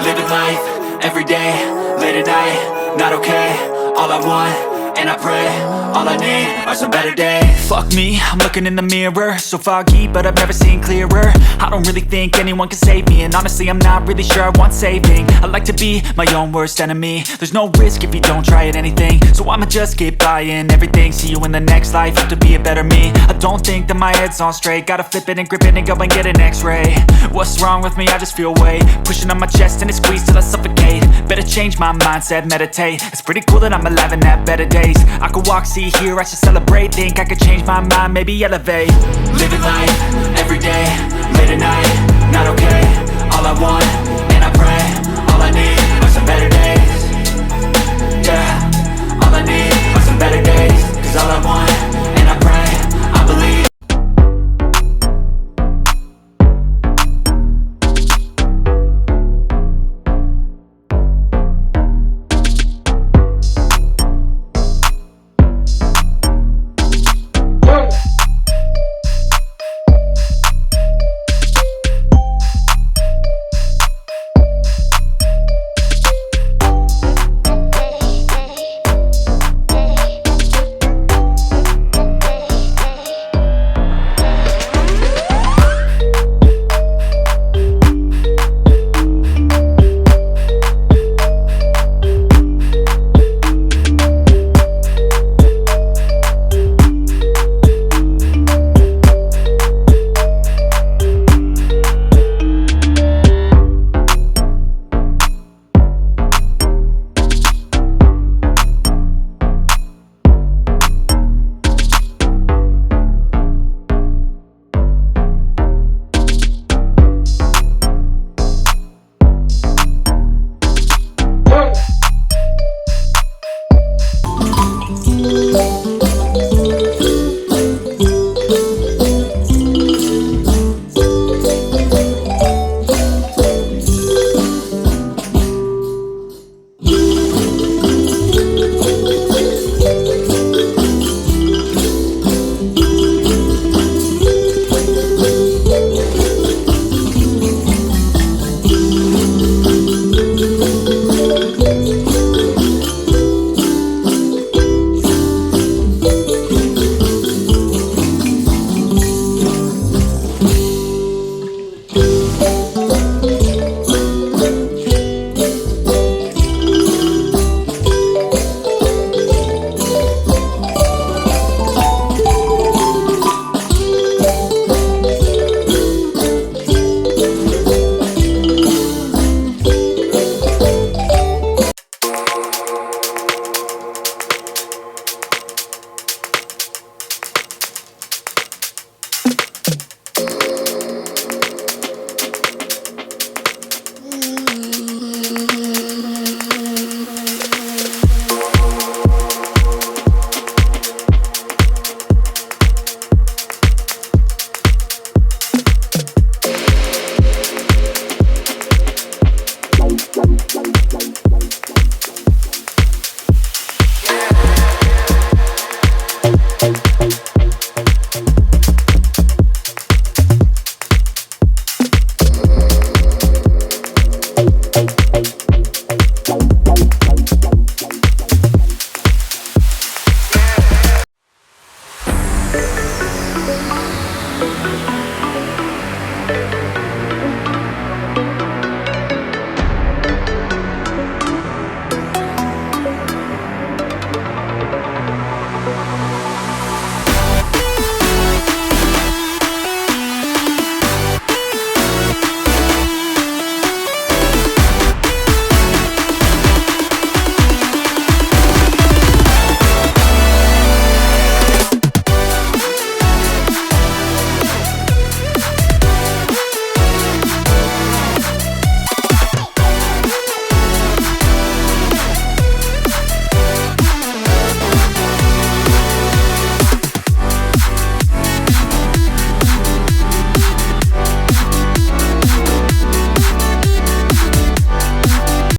Living life, everyday, late at night, not okay. All I want, and I pray, all I need are some better days. Fuck me, I'm looking in the mirror, so foggy, but I've never seen clearer. I don't really think anyone can save me, and honestly I'm not really sure I want saving. I like to be my own worst enemy. There's no risk if you don't try at anything, so I'ma just keep buying everything. See you in the next life, have to be a better me. I don't think that my head's on straight, gotta flip it and grip it and go and get an x-ray. What's wrong with me? I just feel weight pushing on my chest and it squeezes till I suffocate. Better change my mindset, meditate. It's pretty cool that I'm alive and have better days. I could walk, see, hear, I should celebrate. Think I could change my mind, maybe elevate. Living life, everyday, late at night, not okay.